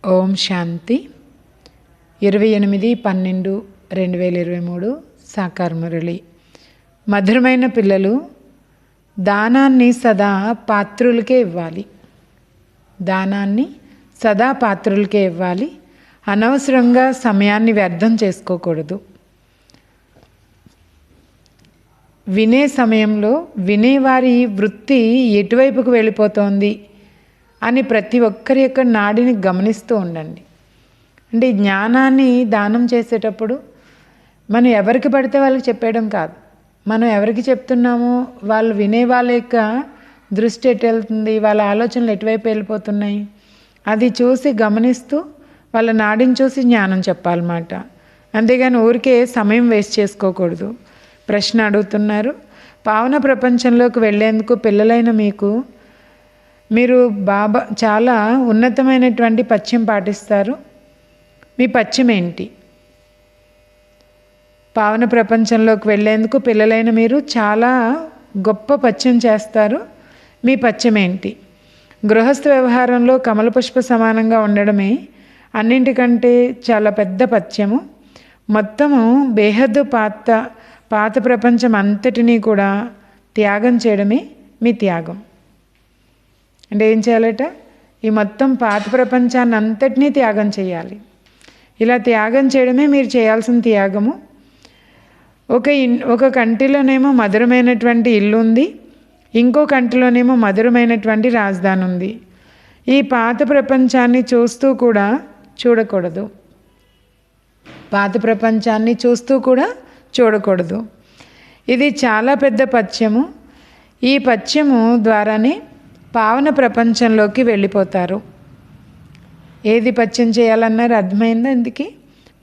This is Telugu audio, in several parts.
ఓం శాంతి 28/12/2023 సాకార మురళి. మధురమైన పిల్లలు, దానాన్ని సదా పాత్రులకే ఇవ్వాలి. దానాన్ని సదా పాత్రులకే ఇవ్వాలి. అనవసరంగా సమయాన్ని వ్యర్థం చేసుకోకూడదు. వినే సమయంలో వినేవారి వృత్తి ఎటువైపుకు వెళ్ళిపోతోంది అని ప్రతి ఒక్కరి యొక్క నాడిని గమనిస్తూ ఉండండి. అంటే జ్ఞానాన్ని దానం చేసేటప్పుడు మనం ఎవరికి పడితే వాళ్ళకి చెప్పేయడం కాదు. మనం ఎవరికి చెప్తున్నామో వాళ్ళు వినే వాళ్ళ యొక్క దృష్టి ఎటు వెళ్తుంది, వాళ్ళ ఆలోచనలు ఎటువైపు వెళ్ళిపోతున్నాయి, అది చూసి గమనిస్తూ వాళ్ళ నాడిని చూసి జ్ఞానం చెప్పాలన్నమాట. అంతేగాని ఊరికే సమయం వేస్ట్ చేసుకోకూడదు. ప్రశ్న అడుగుతున్నారు, పావన ప్రపంచంలోకి వెళ్ళేందుకు పిల్లలైన మీరు బాబా చాలా ఉన్నతమైనటువంటి పథ్యం పాటిస్తారు. మీ పథ్యం ఏంటి? పావన ప్రపంచంలోకి వెళ్ళేందుకు పిల్లలైన మీరు చాలా గొప్ప పథ్యం చేస్తారు. మీ పథ్యం ఏంటి? గృహస్థ వ్యవహారంలో కమల పుష్ప సమానంగా ఉండడమే అన్నింటికంటే చాలా పెద్ద పథ్యము. మొత్తము బేహద్దు పాత ప్రపంచం అంతటినీ కూడా త్యాగం చేయడమే మీ త్యాగం. అంటే ఏం చేయాలట? ఈ మొత్తం పాత ప్రపంచాన్ని అంతటినీ త్యాగం చేయాలి. ఇలా త్యాగం చేయడమే మీరు చేయాల్సిన త్యాగము. ఒక కంటిలోనేమో మధురమైనటువంటి ఇల్లు ఉంది, ఇంకో కంటిలోనేమో మధురమైనటువంటి రాజధాని ఉంది. ఈ పాత ప్రపంచాన్ని చూస్తూ కూడా చూడకూడదు. పాత ప్రపంచాన్ని చూస్తూ కూడా చూడకూడదు. ఇది చాలా పెద్ద పథ్యము. ఈ పథ్యము ద్వారానే పావన ప్రపంచంలోకి వెళ్ళిపోతారు. ఏది పథ్యం చేయాలన్నారు? అర్థమైందా? ఇందుకే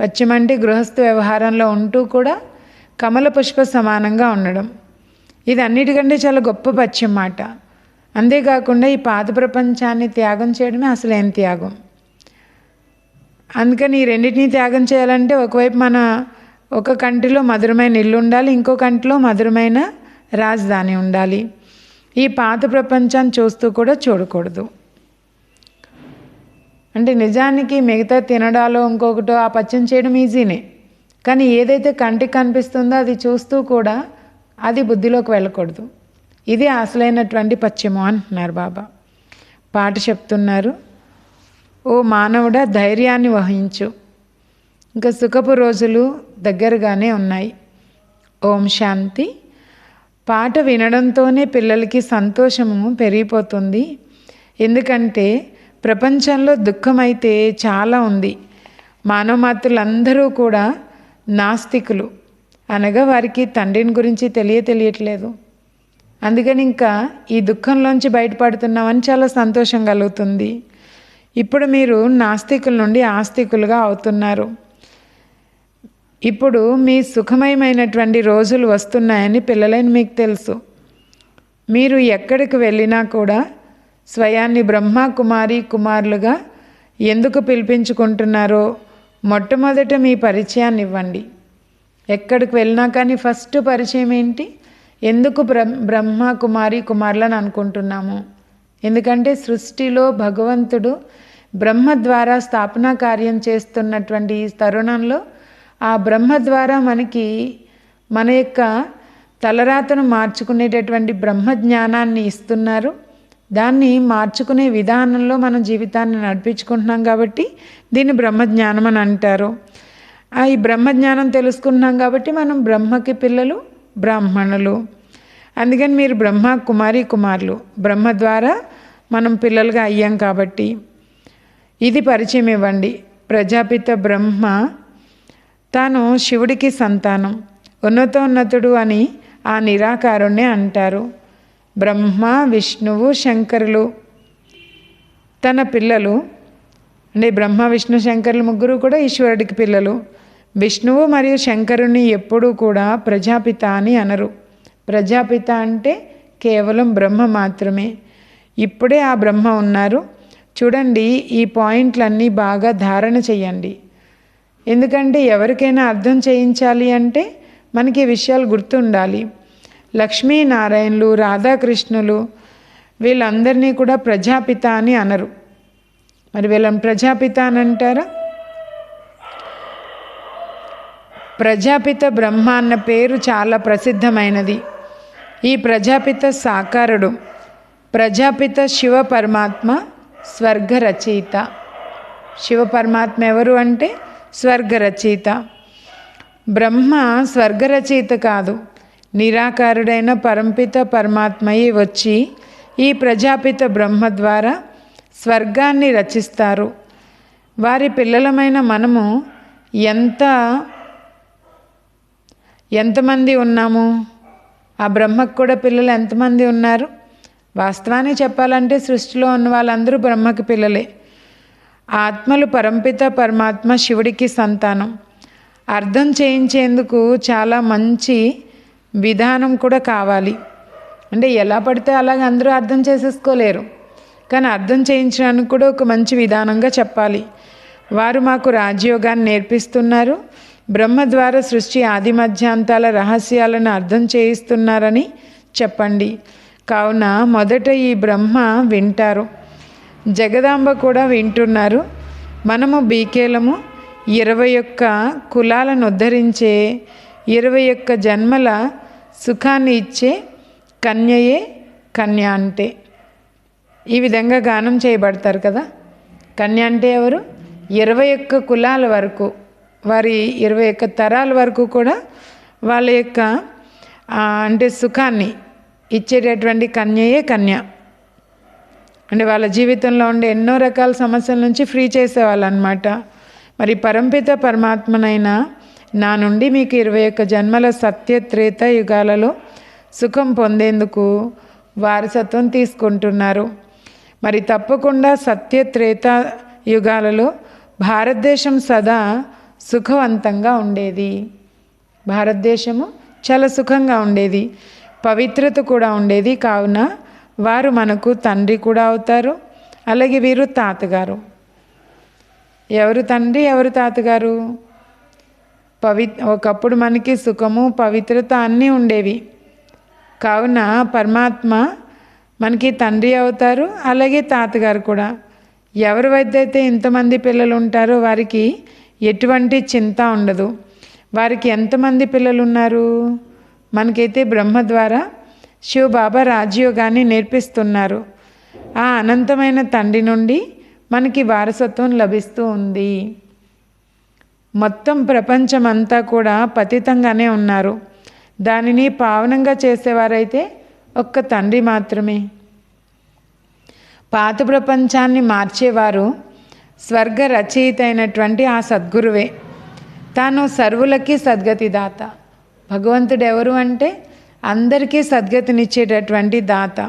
పథ్యం అంటే గృహస్థ వ్యవహారంలో ఉంటూ కూడా కమల పుష్ప సమానంగా ఉండడం. ఇది అన్నిటికంటే చాలా గొప్ప పథ్యం మాట. అంతేకాకుండా ఈ పాత ప్రపంచాన్ని త్యాగం చేయడమే అసలైన త్యాగం. అందుకని ఈ రెండింటినీ త్యాగం చేయాలంటే ఒకవైపు మన ఒక కంటిలో మధురమైన ఇల్లు ఉండాలి, ఇంకో కంటిలో మధురమైన రాజధాని ఉండాలి. ఈ పాత ప్రపంచాన్ని చూస్తూ కూడా చూడకూడదు. అంటే నిజానికి మిగతా తినడాలో ఇంకొకటో ఆ పచ్చం చేయడం ఈజీనే, కానీ ఏదైతే కంటికి కనిపిస్తుందో అది చూస్తూ కూడా అది బుద్ధిలోకి వెళ్ళకూడదు. ఇది అసలైనటువంటి పచ్చము అంటున్నారు బాబా. పాట చెప్తున్నారు, ఓ మానవుడా ధైర్యాన్ని వహించు, ఇంకా సుఖపు రోజులు దగ్గరగానే ఉన్నాయి. ఓం శాంతి. పాట వినడంతోనే పిల్లలకి సంతోషము పెరిగిపోతుంది. ఎందుకంటే ప్రపంచంలో దుఃఖం అయితే చాలా ఉంది. మానవ మాతృలందరూ కూడా నాస్తికులు, అనగా వారికి తండ్రిని గురించి తెలియట్లేదు. అందుకని ఇంకా ఈ దుఃఖంలోంచి బయటపడుతున్నామని చాలా సంతోషం కలుగుతుంది. ఇప్పుడు మీరు నాస్తికుల నుండి ఆస్తికులుగా అవుతున్నారు. ఇప్పుడు మీ సుఖమయమైనటువంటి రోజులు వస్తున్నాయని పిల్లలైన మీకు తెలుసు. మీరు ఎక్కడికి వెళ్ళినా కూడా స్వయాన్ని బ్రహ్మ కుమారి కుమారులుగా ఎందుకు పిలిపించుకుంటున్నారో మొట్టమొదట మీ పరిచయాన్ని ఇవ్వండి. ఎక్కడికి వెళ్ళినా కానీ ఫస్ట్ పరిచయం ఏంటి? ఎందుకు బ్రహ్మ కుమారి కుమారులను అనుకుంటున్నాము? ఎందుకంటే సృష్టిలో భగవంతుడు బ్రహ్మ ద్వారా స్థాపనా కార్యం చేస్తున్నటువంటి ఈ తరుణంలో ఆ బ్రహ్మ ద్వారా మన యొక్క తలరాతను మార్చుకునేటటువంటి బ్రహ్మ జ్ఞానాన్ని ఇస్తున్నారు. దాన్ని మార్చుకునే విధానంలో మనం జీవితాన్ని నడిపించుకుంటున్నాం కాబట్టి దీన్ని బ్రహ్మజ్ఞానం అని అంటారు. ఈ బ్రహ్మజ్ఞానం తెలుసుకుంటున్నాం కాబట్టి మనం బ్రహ్మకి పిల్లలు, బ్రాహ్మణులు. అందుకని మీరు బ్రహ్మ కుమారి కుమారులు. బ్రహ్మ ద్వారా మనం పిల్లలుగా అయ్యాం కాబట్టి ఇది పరిచయం ఇవ్వండి. ప్రజాపిత బ్రహ్మ తాను శివుడికి సంతానం, ఉన్నతోన్నతుడు అని ఆ నిరాకారుణ్ణే అంటారు. బ్రహ్మ, విష్ణువు, శంకరులు తన పిల్లలు. అంటే బ్రహ్మ, విష్ణు, శంకరులు ముగ్గురు కూడా ఈశ్వరుడికి పిల్లలు. విష్ణువు మరియు శంకరుని ఎప్పుడూ కూడా ప్రజాపిత అని అనరు. ప్రజాపిత అంటే కేవలం బ్రహ్మ మాత్రమే. ఇప్పుడే ఆ బ్రహ్మ ఉన్నారు. చూడండి, ఈ పాయింట్లన్నీ బాగా ధారణ చెయ్యండి. ఎందుకంటే ఎవరికైనా అర్థం చేయించాలి అంటే మనకి ఈ విషయాలు గుర్తుండాలి. లక్ష్మీనారాయణులు, రాధాకృష్ణులు వీళ్ళందరినీ కూడా ప్రజాపిత అని అనరు. మరి వీళ్ళని ప్రజాపిత అని అంటారా? ప్రజాపిత బ్రహ్మ అన్న పేరు చాలా ప్రసిద్ధమైనది. ఈ ప్రజాపిత సాకారుడు. ప్రజాపిత శివ పరమాత్మ స్వర్గ రచయిత. శివ పరమాత్మ ఎవరు అంటే స్వర్గ రచయిత. బ్రహ్మ స్వర్గ రచయిత కాదు, నిరాకారుడైన పరంపిత పరమాత్మయే వచ్చి ఈ ప్రజాపిత బ్రహ్మ ద్వారా స్వర్గాన్ని రచిస్తారు. వారి పిల్లలమైన మనము ఎంతమంది ఉన్నాము? ఆ బ్రహ్మకు కూడా పిల్లలు ఎంతమంది ఉన్నారు? వాస్తవానికి చెప్పాలంటే సృష్టిలో ఉన్న వాళ్ళందరూ బ్రహ్మకి పిల్లలే. ఆత్మలు పరంపిత పరమాత్మ శివుడికి సంతానం. అర్థం చేయించేందుకు చాలా మంచి విధానం కూడా కావాలి. అంటే ఎలా పడితే అలాగ అందరూ అర్థం చేసేసుకోలేరు, కానీ అర్థం చేయించడానికి కూడా ఒక మంచి విధానంగా చెప్పాలి. వారు మాకు రాజయోగాన్ని నేర్పిస్తున్నారు, బ్రహ్మ ద్వారా సృష్టి ఆది మధ్యాంతాల రహస్యాలను అర్థం చేయిస్తున్నారని చెప్పండి. కావున మొదట ఈ బ్రహ్మ వింటారు, జగదాంబ కూడా వింటున్నారు. మనము బీకేలము 21 కులాలను ఉద్ధరించే 21 జన్మల సుఖాన్ని ఇచ్చే కన్యయే కన్య అంటే. ఈ విధంగా గానం చేయబడతారు కదా. కన్య అంటే ఎవరు? 21 కులాల వరకు, వారి 21 తరాల వరకు కూడా వాళ్ళ యొక్క అంటే సుఖాన్ని ఇచ్చేటటువంటి కన్యయే కన్య. అంటే వాళ్ళ జీవితంలో ఉండే ఎన్నో రకాల సమస్యల నుంచి ఫ్రీ చేసేవాళ్ళు అన్నమాట. మరి పరంపిత పరమాత్మనైనా నా నుండి మీకు 21 జన్మల సత్య త్రేత యుగాలలో సుఖం పొందేందుకు వారసత్వం తీసుకుంటున్నారు. మరి తప్పకుండా సత్య త్రేత యుగాలలో భారతదేశం సదా సుఖవంతంగా ఉండేది. భారతదేశము చాలా సుఖంగా ఉండేది, పవిత్రత కూడా ఉండేది. కావున వారు మనకు తండ్రి కూడా అవుతారు. అలాగే వీరు తాతగారు. ఎవరు తండ్రి, ఎవరు తాతగారు? ఒకప్పుడు మనకి సుఖము పవిత్రత అన్నీ ఉండేవి. కావున పరమాత్మ మనకి తండ్రి అవుతారు, అలాగే తాతగారు కూడా. ఎవరి వద్ద అయితే ఇంతమంది పిల్లలు ఉంటారో వారికి ఎటువంటి చింత ఉండదు. వారికి ఎంతమంది పిల్లలు ఉన్నారు? మనకైతే బ్రహ్మ ద్వారా శివబాబా రాజయోగాన్ని నేర్పిస్తున్నారు. ఆ అనంతమైన తండ్రి నుండి మనకి వారసత్వం లభిస్తూ ఉంది. మొత్తం ప్రపంచమంతా కూడా పతితంగానే ఉన్నారు. దానిని పావనంగా చేసేవారైతే ఒక్క తండ్రి మాత్రమే. పాత ప్రపంచాన్ని మార్చేవారు స్వర్గ రచయిత అయినటువంటి ఆ సద్గురువే. తాను సర్వులకి సద్గతి దాత. భగవంతుడు ఎవరు అంటే అందరికీ సద్గతినిచ్చేటటువంటి దాత.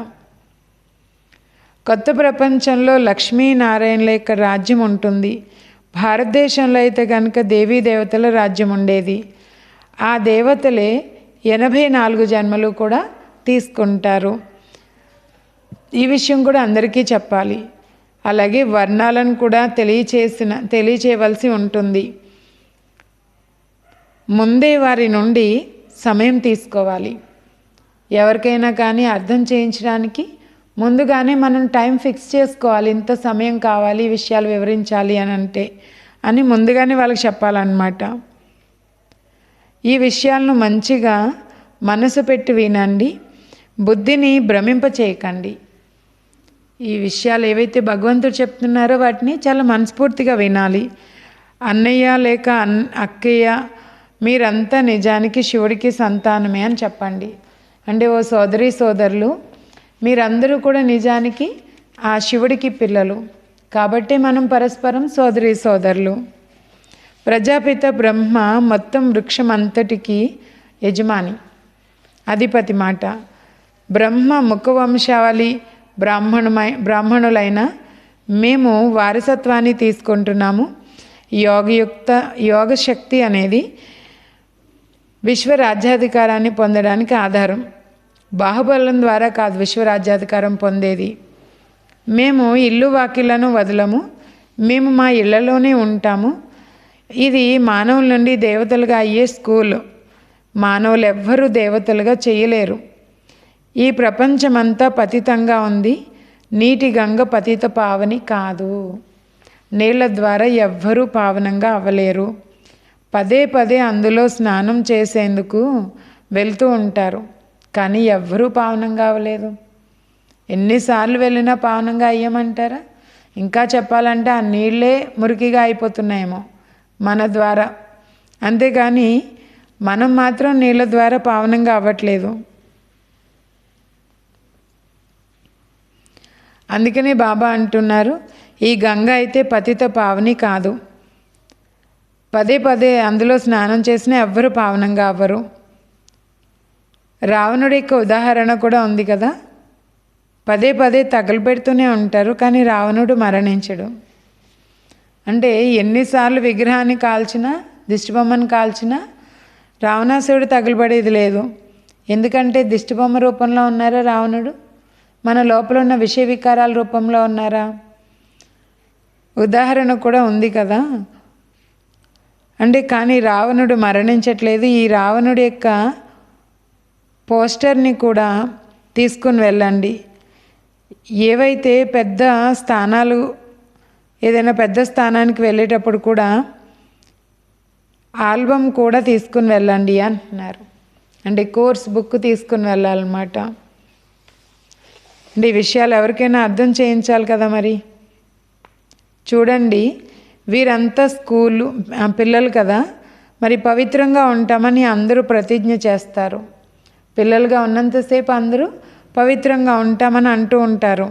కొత్త ప్రపంచంలో లక్ష్మీనారాయణల యొక్క రాజ్యం ఉంటుంది. భారతదేశంలో అయితే కనుక దేవీ దేవతల రాజ్యం ఉండేది. ఆ దేవతలే 84 జన్మలు కూడా తీసుకుంటారు. ఈ విషయం కూడా అందరికీ చెప్పాలి. అలాగే వర్ణాలను కూడా తెలియచేయవలసి ఉంటుంది. ముందే వారి నుండి సమయం తీసుకోవాలి. ఎవరికైనా కానీ అర్థం చేయించడానికి ముందుగానే మనం టైం ఫిక్స్ చేసుకోవాలి. ఇంత సమయం కావాలి ఈ విషయాలు వివరించాలి అని ముందుగానే వాళ్ళకి చెప్పాలన్నమాట. ఈ విషయాలను మంచిగా మనసు పెట్టి వినండి, బుద్ధిని భ్రమింప చేయకండి. ఈ విషయాలు ఏవైతే భగవంతుడు చెప్తున్నారో వాటిని చాలా మనస్ఫూర్తిగా వినాలి. అన్నయ్య లేక అక్కయ్య మీరంతా నిజానికి శివుడికి సంతానమే అని చెప్పండి. అంటే ఓ సోదరి సోదరులు, మీరందరూ కూడా నిజానికి ఆ శివుడికి పిల్లలు. కాబట్టి మనం పరస్పరం సోదరి సోదరులు. ప్రజాపిత బ్రహ్మ మొత్తం వృక్షం అంతటికి యజమాని, అధిపతి మాట. బ్రహ్మ ముఖవంశావళి బ్రాహ్మణులైన మేము వారసత్వాన్ని తీసుకుంటున్నాము. యోగశక్తి అనేది విశ్వరాజ్యాధికారాన్ని పొందడానికి ఆధారం. బాహుబలం ద్వారా కాదు విశ్వరాజ్యాధికారం పొందేది. మేము ఇల్లు వాకిళ్లను వదలము, మేము మా ఇళ్లలోనే ఉంటాము. ఇది మానవుల నుండి దేవతలుగా అయ్యే స్కూల్. మానవులు ఎవ్వరూ దేవతలుగా చేయలేరు. ఈ ప్రపంచమంతా పతితంగా ఉంది, నీటి గంగ పతిత పావని కాదు. నీళ్ల ద్వారా ఎవ్వరూ పావనంగా అవ్వలేరు. పదే పదే అందులో స్నానం చేసేందుకు వెళ్తూ ఉంటారు, కానీ ఎవ్వరూ పావనంగా అవ్వలేదు. ఎన్నిసార్లు వెళ్ళినా పావనంగా అయ్యమంటారా? ఇంకా చెప్పాలంటే ఆ నీళ్ళే మురికిగా అయిపోతున్నాయేమో మన ద్వారా. అంతేగాని మనం మాత్రం నీళ్ళ ద్వారా పావనంగా అవ్వట్లేదు. అందుకనే బాబా అంటున్నారు, ఈ గంగ అయితే పతిత పావని కాదు. పదే పదే అందులో స్నానం చేసినా ఎవ్వరు పావనంగా అవ్వరు. రావణుడి యొక్క ఉదాహరణ కూడా ఉంది కదా. పదే పదే తగలబెడుతూనే ఉంటారు, కానీ రావణుడు మరణించడు. అంటే ఎన్నిసార్లు విగ్రహాన్ని కాల్చినా, దిష్టిబొమ్మను కాల్చినా రావణాసురుడు తగలబడేది లేదు. ఎందుకంటే దిష్టిబొమ్మ రూపంలో ఉన్నారా రావణుడు? మన లోపల ఉన్న విషయ వికారాల రూపంలో ఉన్నారా? ఉదాహరణ కూడా ఉంది కదా. అంటే కానీ రావణుడు మరణించట్లేదు. ఈ రావణుడి యొక్క పోస్టర్ని కూడా తీసుకుని వెళ్ళండి. ఏవైతే పెద్ద స్థానాలు, ఏదైనా పెద్ద స్థానానికి వెళ్ళేటప్పుడు కూడా ఆల్బమ్ కూడా తీసుకుని వెళ్ళండి అంటున్నారు. అంటే కోర్స్ బుక్ తీసుకుని వెళ్ళాలన్నమాట. అంటే ఈ విషయాలు ఎవరికైనా అర్థం చేయించాలి కదా. మరి చూడండి, వీరంతా స్కూలు పిల్లలు కదా, మరి పవిత్రంగా ఉంటామని అందరూ ప్రతిజ్ఞ చేస్తారు. పిల్లలుగా ఉన్నంతసేపు అందరూ పవిత్రంగా ఉంటామని అంటూ ఉంటారు.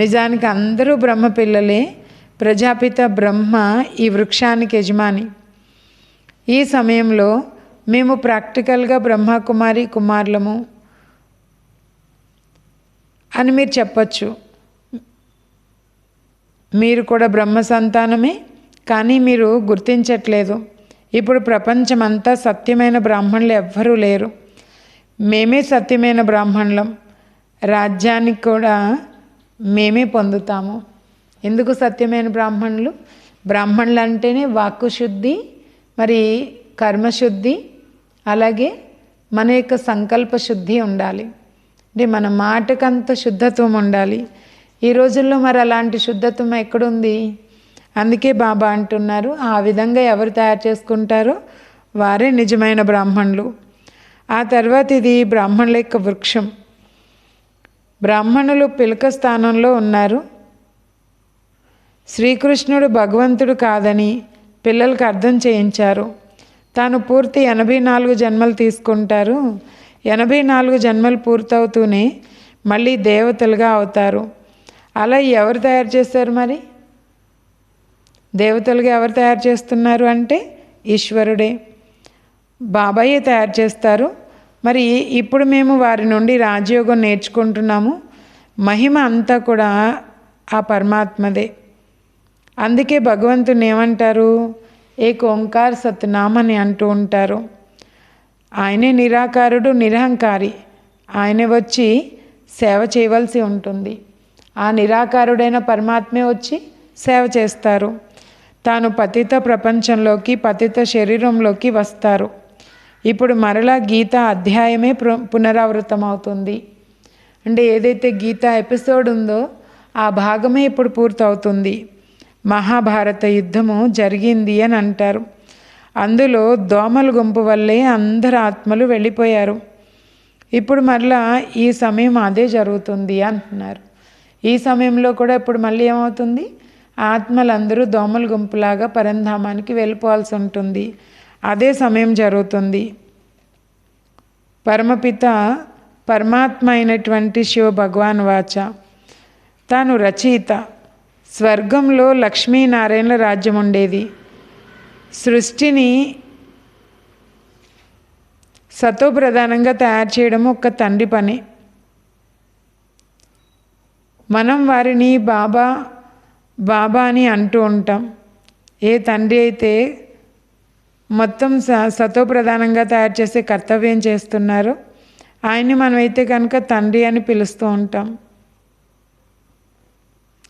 నిజానికి అందరూ బ్రహ్మ పిల్లలే. ప్రజాపిత బ్రహ్మ ఈ వృక్షానికి యజమాని. ఈ సమయంలో మేము ప్రాక్టికల్గా బ్రహ్మకుమారి కుమారులము అని మీరు చెప్పచ్చు. మీరు కూడా బ్రహ్మ సంతానమే, కానీ మీరు గుర్తించట్లేదు. ఇప్పుడు ప్రపంచమంతా సత్యమైన బ్రాహ్మణులు ఎవ్వరూ లేరు. మేమే సత్యమైన బ్రాహ్మణులం. రాజ్యానికి కూడా మేమే పొందుతాము. ఎందుకు సత్యమైన బ్రాహ్మణులు? బ్రాహ్మణులు అంటేనే వాక్కు శుద్ధి, మరి కర్మశుద్ధి, అలాగే మన యొక్క సంకల్ప శుద్ధి ఉండాలి. అంటే మన మాటకంత శుద్ధత్వం ఉండాలి. ఈ రోజుల్లో మరి అలాంటి శుద్ధత్వం ఎక్కడుంది? అందుకే బాబా అంటున్నారు, ఆ విధంగా ఎవరు తయారు చేసుకుంటారో వారే నిజమైన బ్రాహ్మణులు. ఆ తర్వాత ఇది బ్రాహ్మణుల యొక్క వృక్షం. బ్రాహ్మణులు పిలక స్థానంలో ఉన్నారు. శ్రీకృష్ణుడు భగవంతుడు కాదని పిల్లలకు అర్థం చేయించారు. తాను పూర్తి 84 జన్మలు తీసుకుంటారు. 84 జన్మలు పూర్తవుతూనే మళ్ళీ దేవతలుగా అవుతారు. అలా ఎవరు తయారు చేస్తారు? మరి దేవతలుగా ఎవరు తయారు చేస్తున్నారు అంటే ఈశ్వరుడే, బాబాయే తయారు చేస్తారు. మరి ఇప్పుడు మేము వారి నుండి రాజయోగం నేర్చుకుంటున్నాము. మహిమ అంతా కూడా ఆ పరమాత్మదే. అందుకే భగవంతుని ఏమంటారు? ఏక్ ఓంకార్ సత్నామ్ అని అంటూ ఉంటారు. ఆయనే నిరాకారుడు, నిరహంకారి. ఆయనే వచ్చి సేవ చేయవలసి ఉంటుంది. ఆ నిరాకారుడైన పరమాత్మే వచ్చి సేవ చేస్తారు. తాను పతిత ప్రపంచంలోకి, పతిత శరీరంలోకి వస్తారు. ఇప్పుడు మరలా గీత అధ్యాయమే పునరావృతం అవుతుంది. అంటే ఏదైతే గీత ఎపిసోడ్ ఉందో ఆ భాగమే ఇప్పుడు పూర్తవుతుంది. మహాభారత యుద్ధము జరిగింది అని అంటారు. అందులో దోమల గుంపు వల్లే అందరు ఆత్మలు వెళ్ళిపోయారు. ఇప్పుడు మరలా ఈ సమయం అదే జరుగుతుంది అంటున్నారు. ఈ సమయంలో కూడా ఇప్పుడు మళ్ళీ ఏమవుతుంది? ఆత్మలందరూ దోమల గుంపులాగా పరంధామానికి వెళ్ళిపోవాల్సి ఉంటుంది. అదే సమయం జరుగుతుంది. పరమపిత పరమాత్మ అయినటువంటి శివ భగవాన్ వాచ, తాను రచయిత. స్వర్గంలో లక్ష్మీనారాయణల రాజ్యం ఉండేది. సృష్టిని సతోప్రధానంగా తయారు చేయడం ఒక తండ్రి పని. మనం వారిని బాబా బాబా అని అంటూ ఉంటాం. ఏ తండ్రి అయితే మొత్తం సతోప్రధానంగా తయారు చేసే కర్తవ్యం చేస్తున్నారో ఆయన్ని మనమైతే కనుక తండ్రి అని పిలుస్తూ ఉంటాం.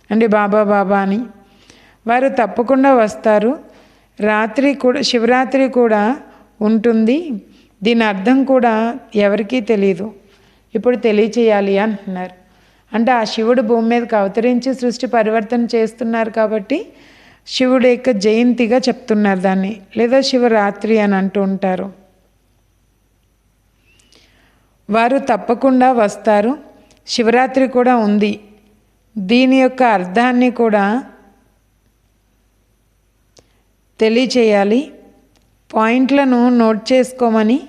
అంటే బాబా బాబా అని. వారు తప్పకుండా వస్తారు. రాత్రి కూడా, శివరాత్రి కూడా ఉంటుంది. దీని అర్థం కూడా ఎవరికీ తెలియదు. ఇప్పుడు తెలియచేయాలి అంటున్నారు. అంటే ఆ శివుడు భూమి మీదకి అవతరించి సృష్టి పరివర్తన చేస్తున్నారు కాబట్టి శివుడు యొక్క జయంతిగా చెప్తున్నారు దాన్ని, లేదా శివరాత్రి అని అంటూ ఉంటారు. వారు తప్పకుండా వస్తారు. శివరాత్రి కూడా ఉంది. దీని యొక్క అర్థాన్ని కూడా తెలియచేయాలి. పాయింట్లను నోట్ చేసుకోమని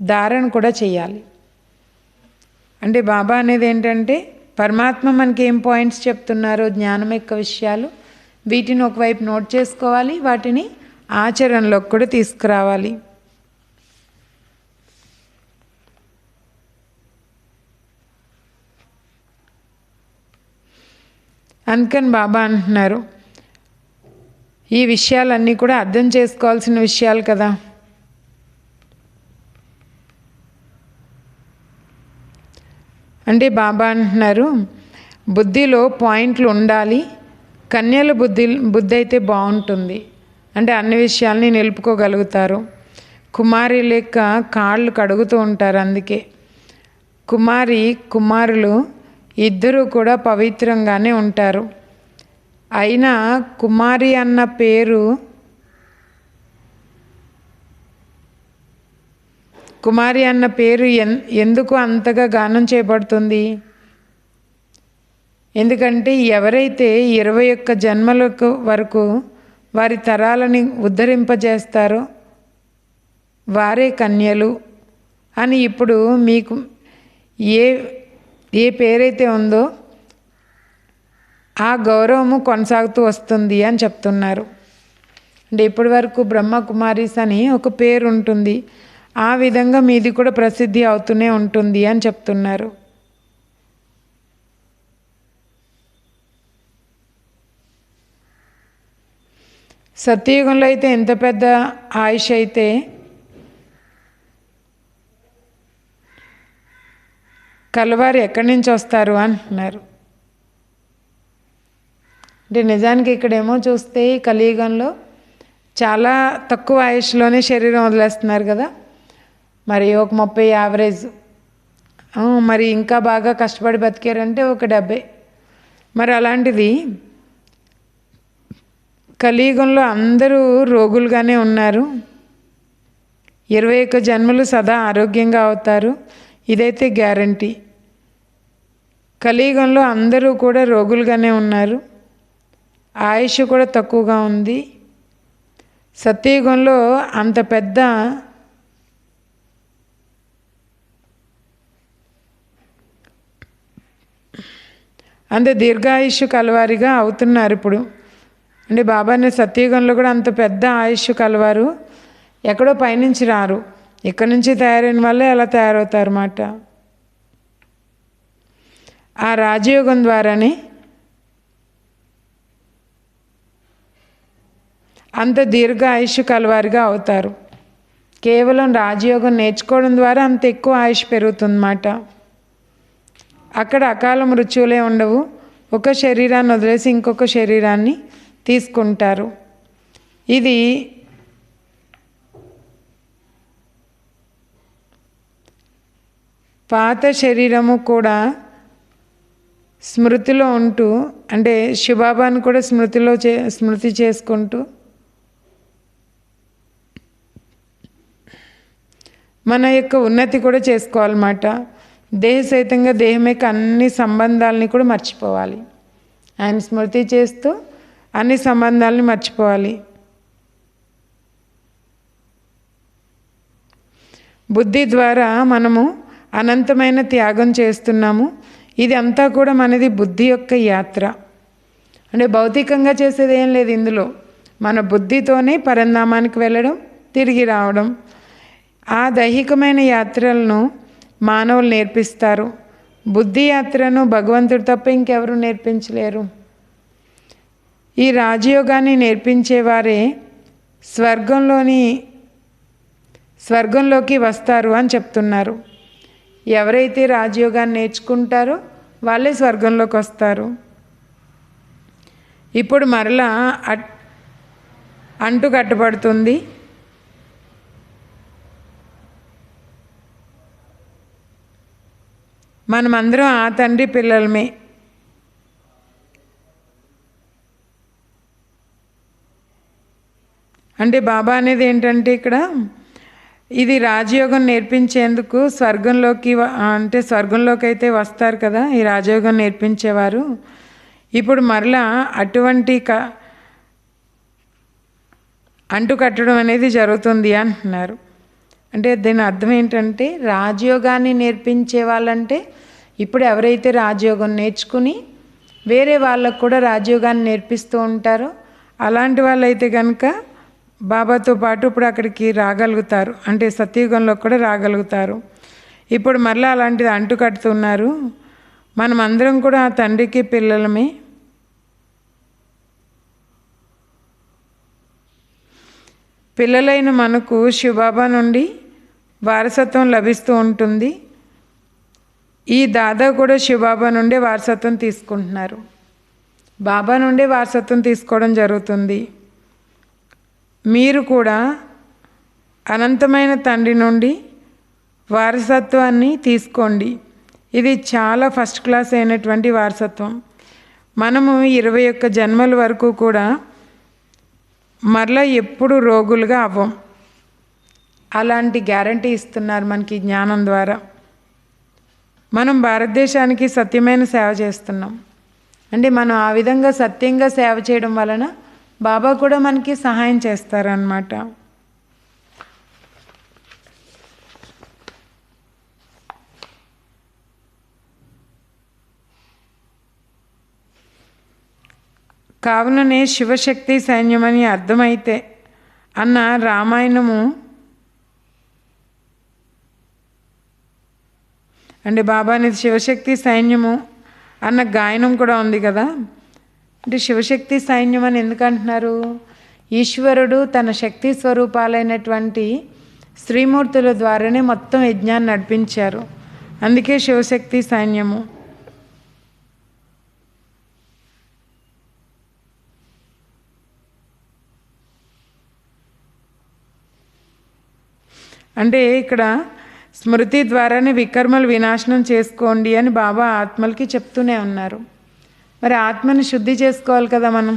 ధారణ కూడా చేయాలి. అంటే బాబా అనేది ఏంటంటే పరమాత్మ మనకి ఏం పాయింట్స్ చెప్తున్నారో జ్ఞానం యొక్క విషయాలు, వీటిని ఒకవైపు నోట్ చేసుకోవాలి, వాటిని ఆచరణలోకి కూడా తీసుకురావాలి. అందుకని బాబా అంటున్నారు, ఈ విషయాలన్నీ కూడా అర్థం చేసుకోవాల్సిన విషయాలు కదా. అంటే బాబా అంటున్నారు, బుద్ధిలో పాయింట్లు ఉండాలి. కన్యల బుద్ధి అయితే బాగుంటుంది, అంటే అన్ని విషయాల్ని నిలుపుకోగలుగుతారు. కుమారి లెక్క కాళ్ళు కడుగుతూ ఉంటారు. అందుకే కుమారులు ఇద్దరూ కూడా పవిత్రంగానే ఉంటారు. అయినా కుమారి అన్న పేరు ఎందుకు అంతగా గానం చేయబడుతుంది? ఎందుకంటే ఎవరైతే 21 జన్మలకు వరకు వారి తరాలని ఉద్ధరింపజేస్తారో వారే కన్యలు అని ఇప్పుడు మీకు ఏ పేరైతే ఉందో ఆ గౌరవము కొనసాగుతూ వస్తుంది అని చెప్తున్నారు. అంటే ఇప్పటి వరకు బ్రహ్మకుమారీస్ అని ఒక పేరు ఉంటుంది, ఆ విధంగా మీది కూడా ప్రసిద్ధి అవుతూనే ఉంటుంది అని చెప్తున్నారు. సత్యయుగంలో అయితే ఎంత పెద్ద ఆయుష్ అయితే కలవారు ఎక్కడి నుంచి వస్తారు అంటున్నారు. అంటే నిజానికి ఇక్కడేమో చూస్తే కలియుగంలో చాలా తక్కువ ఆయుష్లోనే శరీరం వదిలేస్తున్నారు కదా. మరి ఒక 30 యావరేజ్, మరి ఇంకా బాగా కష్టపడి బతికారంటే ఒక 70. మరి అలాంటిది కలియుగంలో అందరూ రోగులుగానే ఉన్నారు. 21 జన్మలు సదా ఆరోగ్యంగా అవుతారు, ఇదైతే గ్యారంటీ. కలియుగంలో అందరూ కూడా రోగులుగానే ఉన్నారు, ఆయుష్ కూడా తక్కువగా ఉంది. సత్యయుగంలో అంత పెద్ద దీర్ఘాయుష్ కలవారిగా అవుతున్నారు ఇప్పుడు. అంటే బాబాని సత్యయుగంలో కూడా అంత పెద్ద ఆయుష్ కలవారు ఎక్కడో పైనుంచి రారు, ఇక్కడ నుంచి తయారైన వాళ్ళే అలా తయారవుతారు అన్నమాట. ఆ రాజయోగం ద్వారానే అంత దీర్ఘ ఆయుష్ కలవారిగా అవుతారు. కేవలం రాజయోగం నేర్చుకోవడం ద్వారా అంత ఎక్కువ ఆయుష్ పెరుగుతుందన్నమాట. అక్కడ అకాల మృత్యువులే ఉండవు, ఒక శరీరాన్ని వదిలేసి ఇంకొక శరీరాన్ని తీసుకుంటారు. ఇది పాత శరీరము కూడా స్మృతిలో ఉంటూ, అంటే శివబాబాను కూడా స్మృతి చేసుకుంటూ మన యొక్క ఉన్నతి కూడా చేసుకోవాలన్నమాట. దేహసహితంగా దేహం యొక్క అన్ని సంబంధాలని కూడా మర్చిపోవాలి. ఆయన స్మృతి చేస్తూ అన్ని సంబంధాలని మర్చిపోవాలి. బుద్ధి ద్వారా మనము అనంతమైన త్యాగం చేస్తున్నాము. ఇది అంతా కూడా మనది బుద్ధి యొక్క యాత్ర. అంటే భౌతికంగా చేసేది ఏం లేదు ఇందులో. మన బుద్ధితోనే పరంధామానికి వెళ్ళడం, తిరిగి రావడం. ఆ దైహికమైన యాత్రలను మానవులు నేర్పిస్తారు. బుద్ధి యాత్రను భగవంతుడు తప్ప ఇంకెవరు నేర్పించలేరు. ఈ రాజయోగాన్ని నేర్పించేవారే స్వర్గంలోకి వస్తారు అని చెప్తున్నారు. ఎవరైతే రాజయోగాన్ని నేర్చుకుంటారో వాళ్ళే స్వర్గంలోకి వస్తారు. ఇప్పుడు మరలా అంటు కట్టబడుతుంది. మనమందరం ఆ తండ్రి పిల్లలమే. అంటే బాబా అనేది ఏంటంటే ఇక్కడ ఇది రాజయోగం నేర్పించేందుకు స్వర్గంలోకి అయితే వస్తారు కదా ఈ రాజయోగం నేర్పించేవారు. ఇప్పుడు మరలా అటువంటి అంటు కట్టడం అనేది జరుగుతుంది అంటున్నారు. అంటే దీని అర్థం ఏంటంటే రాజయోగాన్ని నేర్పించే వాళ్ళంటే ఇప్పుడు ఎవరైతే రాజయోగం నేర్చుకుని వేరే వాళ్ళకు కూడా రాజయోగాన్ని నేర్పిస్తూ ఉంటారో అలాంటి వాళ్ళైతే కనుక బాబాతో పాటు ఇప్పుడు అక్కడికి రాగలుగుతారు. అంటే సత్యయుగంలో కూడా రాగలుగుతారు. ఇప్పుడు మరలా అలాంటిది అంటు కడుతున్నారు. మనమందరం కూడా ఆ తండ్రికి పిల్లలమే. పిల్లలైన మనకు శివబాబా నుండి వారసత్వం లభిస్తూ ఉంటుంది. ఈ దాదా కూడా శివబాబా నుండే వారసత్వం తీసుకుంటున్నారు. బాబా నుండే వారసత్వం తీసుకోవడం జరుగుతుంది. మీరు కూడా అనంతమైన తండ్రి నుండి వారసత్వాన్ని తీసుకోండి. ఇది చాలా ఫస్ట్ క్లాస్ అయినటువంటి వారసత్వం. మనము 21 జన్మల వరకు కూడా మరలా ఎప్పుడు రోగులుగా అవ్వం. అలాంటి గ్యారంటీ ఇస్తున్నారు మనకి జ్ఞానం ద్వారా. మనం భారతదేశానికి సత్యమైన సేవ చేస్తున్నాం. అంటే మనం ఆ విధంగా సత్యంగా సేవ చేయడం వలన బాబా కూడా మనకి సహాయం చేస్తారన్నమాట. కావుననే శివశక్తి సైన్యమని అర్థమైతే అన్న రామాయణము అంటే బాబా అనేది శివశక్తి సైన్యము అన్న గాయనం కూడా ఉంది కదా. అంటే శివశక్తి సైన్యం అని ఎందుకు అంటున్నారు? ఈశ్వరుడు తన శక్తి స్వరూపాలైనటువంటి శ్రీమూర్తుల ద్వారానే మొత్తం యజ్ఞాన్ని నడిపించారు. అందుకే శివశక్తి సైన్యము. అంటే ఇక్కడ స్మృతి ద్వారానే వికర్మలు వినాశనం చేసుకోండి అని బాబా ఆత్మలకి చెప్తూనే ఉన్నారు. మరి ఆత్మని శుద్ధి చేసుకోవాలి కదా మనం.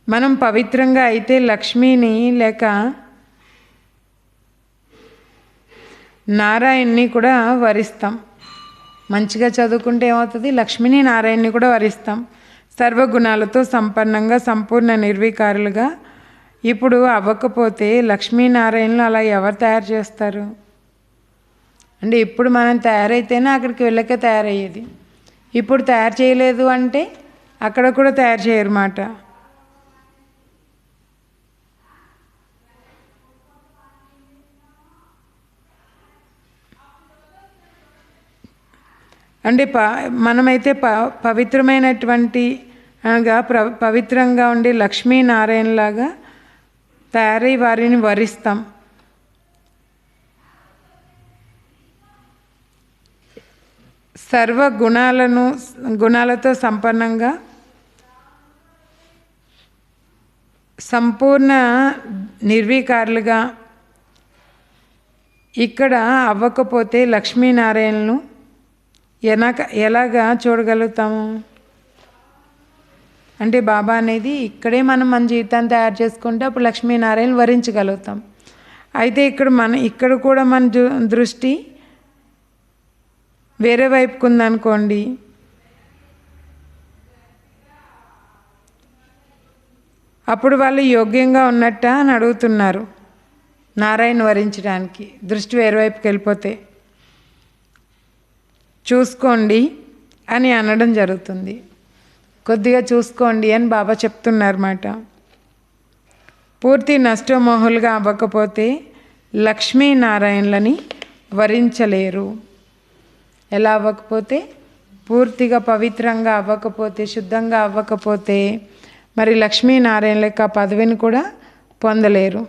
మనం పవిత్రంగా అయితే లక్ష్మిని లేక నారాయణ్ని కూడా వరిస్తాం. మంచిగా చదువుకుంటే ఏమవుతుంది? లక్ష్మిని నారాయణ్ని కూడా వరిస్తాం. సర్వగుణాలతో సంపన్నంగా సంపూర్ణ నిర్వికారులుగా ఇప్పుడు అవ్వకపోతే లక్ష్మీనారాయణలు అలా ఎవరు తయారు చేస్తారు? అంటే ఇప్పుడు మనం తయారైతేనే అక్కడికి వెళ్ళకే తయారయ్యేది. ఇప్పుడు తయారు చేయలేదు అంటే అక్కడ కూడా తయారు చేయరన్నమాట. అంటే మనమైతే పవిత్రమైనటువంటి పవిత్రంగా ఉండి లక్ష్మీనారాయణలాగా తయారై వారిని వరిస్తాం. సర్వ గుణాలతో సంపన్నంగా సంపూర్ణ నిర్వికారులుగా ఇక్కడ అవ్వకపోతే లక్ష్మీనారాయణను ఎలాగా చూడగలుగుతాము? అంటే బాబా అనేది ఇక్కడే మనం మన జీవితాన్ని తయారు చేసుకుంటే అప్పుడు లక్ష్మీనారాయణ వరించగలుగుతాం. అయితే ఇక్కడ కూడా మన దృష్టి వేరే వైపుకు ఉందనుకోండి, అప్పుడు వాళ్ళు యోగ్యంగా ఉన్నట్ట అని అడుగుతున్నారు. నారాయణ వరించడానికి దృష్టి వేరే వైపుకి వెళ్ళిపోతే చూసుకోండి అని అనడం జరుగుతుంది. కొద్దిగా చూసుకోండి అని బాబా చెప్తున్నారన్నమాట. పూర్తి నష్టమోహులుగా అవ్వకపోతే లక్ష్మీనారాయణలని వరించలేరు. ఎలా అవ్వకపోతే? పూర్తిగా పవిత్రంగా అవ్వకపోతే, శుద్ధంగా అవ్వకపోతే మరి లక్ష్మీనారాయణ యొక్క పదవిని కూడా పొందలేరు.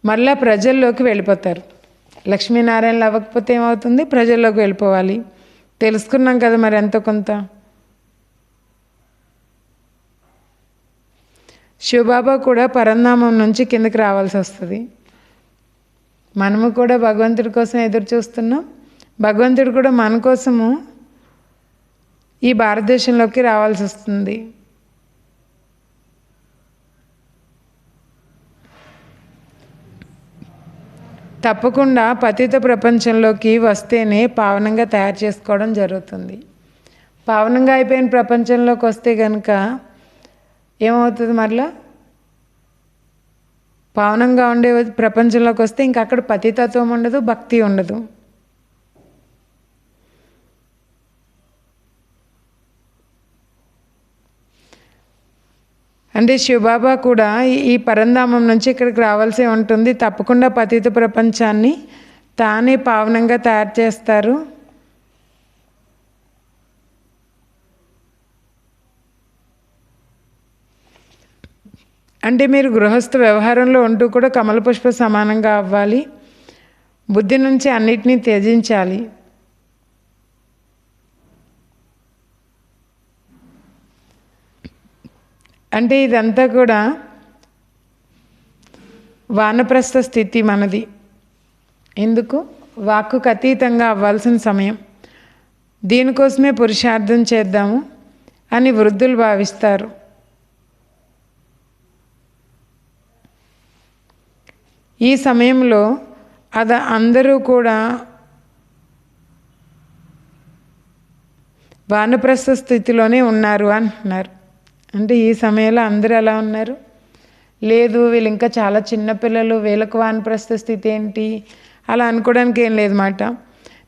మళ్ళా ప్రజల్లోకి వెళ్ళిపోతారు. లక్ష్మీనారాయణలు అవ్వకపోతే ఏమవుతుంది? ప్రజల్లోకి వెళ్ళిపోవాలి. తెలుసుకున్నాం కదా మరి ఎంతో కొంత. శివబాబా కూడా పరంధామం నుంచి కిందకి రావాల్సి వస్తుంది. మనము కూడా భగవంతుడి కోసం ఎదురు చూస్తున్నాం. భగవంతుడు కూడా మన కోసము ఈ భారతదేశంలోకి రావాల్సి వస్తుంది. తప్పకుండా పతిత ప్రపంచంలోకి వస్తేనే పావనంగా తయారు చేసుకోవడం జరుగుతుంది. పావనంగా అయిపోయిన ప్రపంచంలోకి వస్తే కనుక ఏమవుతుంది? మరలా పావనంగా ఉండే ప్రపంచంలోకి వస్తే ఇంక అక్కడ పతితత్వం ఉండదు, భక్తి ఉండదు. అంటే శివబాబా కూడా ఈ పరంధామం నుంచి ఇక్కడికి రావాల్సి ఉంటుంది. తప్పకుండా పతిత ప్రపంచాన్ని తానే పావనంగా తయారు చేస్తారు. అంటే మీరు గృహస్థ వ్యవహారంలో ఉంటూ కూడా కమల పుష్ప సమానంగా అవ్వాలి. బుద్ధి నుంచి అన్నిటినీ త్యజించాలి. అంటే ఇదంతా కూడా వానప్రస్థ స్థితి మనది. ఎందుకు? వాక్కుకు అతీతంగా అవ్వాల్సిన సమయం. దీనికోసమే పురుషార్థం చేద్దాము అని వృద్ధులు భావిస్తారు. ఈ సమయంలో అందరూ కూడా వానప్రస్థ స్థితిలోనే ఉన్నారు అంటున్నారు. అంటే ఈ సమయంలో అందరూ ఎలా ఉన్నారు? లేదు, వీళ్ళు ఇంకా చాలా చిన్నపిల్లలు, వీళ్ళకు వానప్రస్థ స్థితి ఏంటి అలా అనుకోవడానికి ఏం లేదన్నమాట.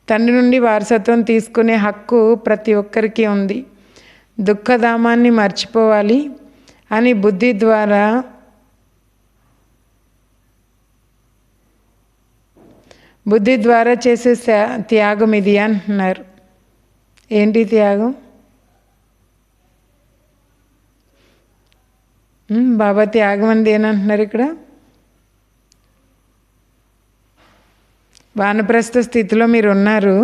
తండ్రి నుండి వారసత్వం తీసుకునే హక్కు ప్రతి ఒక్కరికి ఉంది. దుఃఖధామాన్ని మర్చిపోవాలి అని బుద్ధి ద్వారా చేసే త్యాగం ఇది అంటున్నారు. ఏంటి త్యాగం? బాబా త్యాగం అనేది ఏనంటున్నారు ఇక్కడ? వానప్రస్థ స్థితిలో మీరు ఉన్నారు,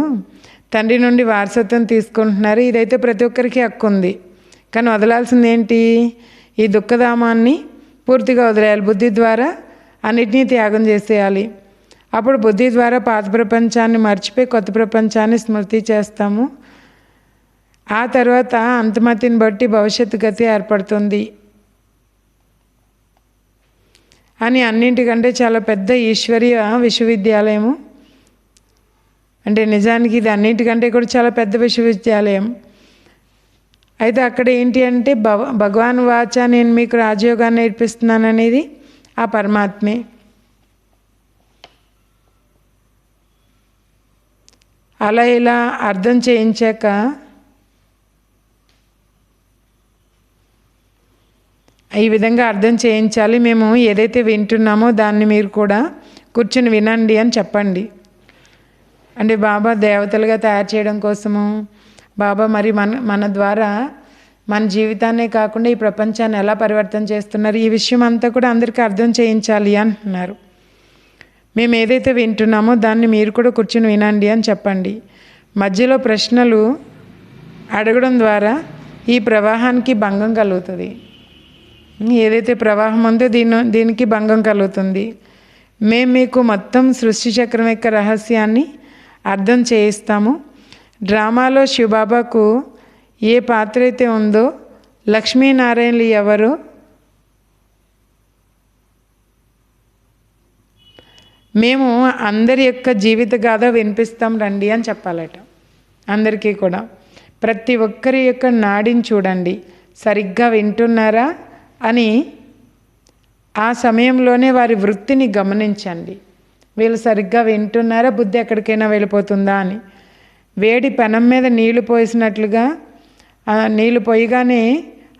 తండ్రి నుండి వారసత్వం తీసుకుంటున్నారు. ఇదైతే ప్రతి ఒక్కరికి హక్కు ఉంది. కానీ వదలాల్సింది ఏంటి? ఈ దుఃఖధామాన్ని పూర్తిగా వదిలేయాలి. బుద్ధి ద్వారా అన్నిటినీ త్యాగం చేసేయాలి. అప్పుడు బుద్ధి ద్వారా పాత ప్రపంచాన్ని మర్చిపోయి కొత్త ప్రపంచాన్ని స్మృతి చేస్తాము. ఆ తర్వాత అంతమతిని బట్టి భవిష్యత్తు గతి ఏర్పడుతుంది అని అన్నింటికంటే చాలా పెద్ద ఈశ్వరీయ విశ్వవిద్యాలయము. అంటే నిజానికి ఇది అన్నింటికంటే కూడా చాలా పెద్ద విశ్వవిద్యాలయం. అయితే అక్కడ ఏంటి అంటే భగవాన్ వాచ నేను మీకు రాజయోగాన్ని నేర్పిస్తున్నాను అనేది ఆ పరమాత్మే. అలా ఇలా అర్థం చేయించాక ఈ విధంగా అర్థం చేయించాలి. మేము ఏదైతే వింటున్నామో దాన్ని మీరు కూడా కూర్చొని వినండి అని చెప్పండి. అంటే బాబా దేవతలుగా తయారు చేయడం కోసము బాబా మరి మన ద్వారా మన జీవితాన్నే కాకుండా ఈ ప్రపంచాన్ని ఎలా పరివర్తన చేస్తున్నారు, ఈ విషయం అంతా కూడా అందరికీ అర్థం చేయించాలి అంటున్నారు. మేము ఏదైతే వింటున్నామో దాన్ని మీరు కూడా కూర్చొని వినండి అని చెప్పండి. మధ్యలో ప్రశ్నలు అడగడం ద్వారా ఈ ప్రవాహానికి భంగం కలుగుతుంది. ఏదైతే ప్రవాహం ఉందో దీనికి భంగం కలుగుతుంది. మేము మీకు మొత్తం సృష్టి చక్రం యొక్క రహస్యాన్ని అర్థం చేయిస్తాము. డ్రామాలో శివబాబాకు ఏ పాత్ర అయితే ఉందో లక్ష్మీనారాయణలు ఎవరో మేము అందరి యొక్క జీవిత గాథ వినిపిస్తాం రండి అని చెప్పాలట. అందరికీ కూడా ప్రతి ఒక్కరి యొక్క నాడిని చూడండి, సరిగ్గా వింటున్నారా అని ఆ సమయంలోనే వారి వృత్తిని గమనించండి. వీళ్ళు సరిగ్గా వింటున్నారా, బుద్ధి ఎక్కడికైనా వెళ్ళిపోతుందా అని. వేడి పెనం మీద నీళ్లు పోసినట్లుగా నీళ్లు పోయగానే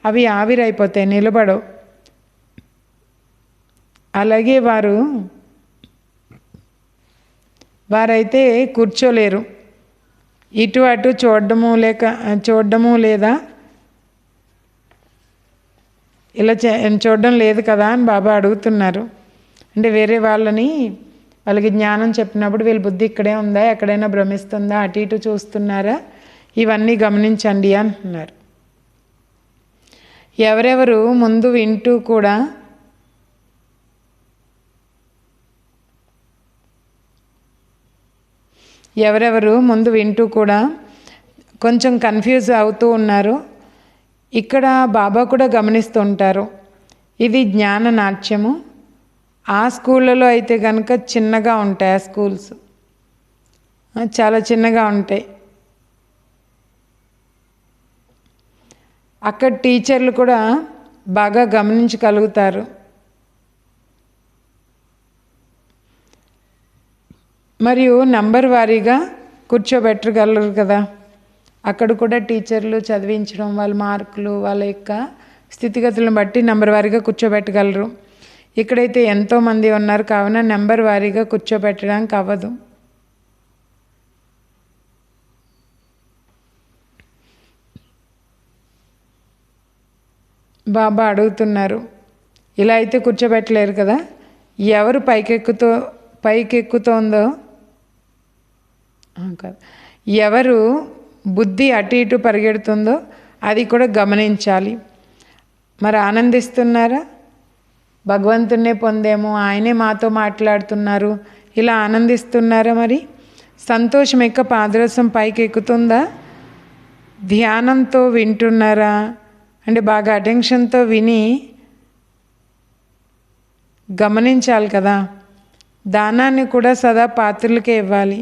అవి ఆవిరైపోతాయి, నిలబడవు. అలాగే వారైతే కూర్చోలేరు. ఇటు అటు చూడడము లేదా ఇలా చూడడం లేదు కదా అని బాబా అడుగుతున్నారు. అంటే వేరే వాళ్ళకి జ్ఞానం చెప్పినప్పుడు వీళ్ళ బుద్ధి ఇక్కడే ఉందా, ఎక్కడైనా భ్రమిస్తుందా, అటు ఇటు చూస్తున్నారా, ఇవన్నీ గమనించండి అంటున్నారు. ఎవరెవరు ముందు వింటూ కూడా కొంచెం కన్ఫ్యూజ్ అవుతూ ఉన్నారు. ఇక్కడ బాబా కూడా గమనిస్తూ ఉంటారు. ఇది జ్ఞాన నాట్యము. ఆ స్కూళ్ళలో అయితే కనుక చిన్నగా ఉంటాయి, ఆ స్కూల్స్ చాలా చిన్నగా ఉంటాయి. అక్కడ టీచర్లు కూడా బాగా గమనించగలుగుతారు. మరియు నంబర్ వారీగా కూర్చోబెట్టగలరు కదా. అక్కడ కూడా టీచర్లు చదివించడం, వాళ్ళ మార్కులు, వాళ్ళ యొక్క స్థితిగతులను బట్టి నంబర్ వారీగా కూర్చోబెట్టగలరు. ఇక్కడైతే ఎంతోమంది ఉన్నారు కావున నెంబర్ వారీగా కూర్చోబెట్టడానికి అవ్వదు. బాబా అడుగుతున్నారు, ఇలా అయితే కూర్చోబెట్టలేరు కదా. ఎవరు పైకెక్కుతోందో కాదు, ఎవరు బుద్ధి అటు ఇటు పరిగెడుతుందో అది కూడా గమనించాలి. మరి ఆనందిస్తున్నారా? భగవంతున్నే పొందేమో, ఆయనే మాతో మాట్లాడుతున్నారు, ఇలా ఆనందిస్తున్నారా? మరి సంతోషం యొక్క పాదరసం పైకి ఎక్కుతుందా? ధ్యానంతో వింటున్నారా? అంటే బాగా అటెన్షన్తో విని గమనించాలి కదా. దానాన్ని కూడా సదా పాత్రలకే ఇవ్వాలి.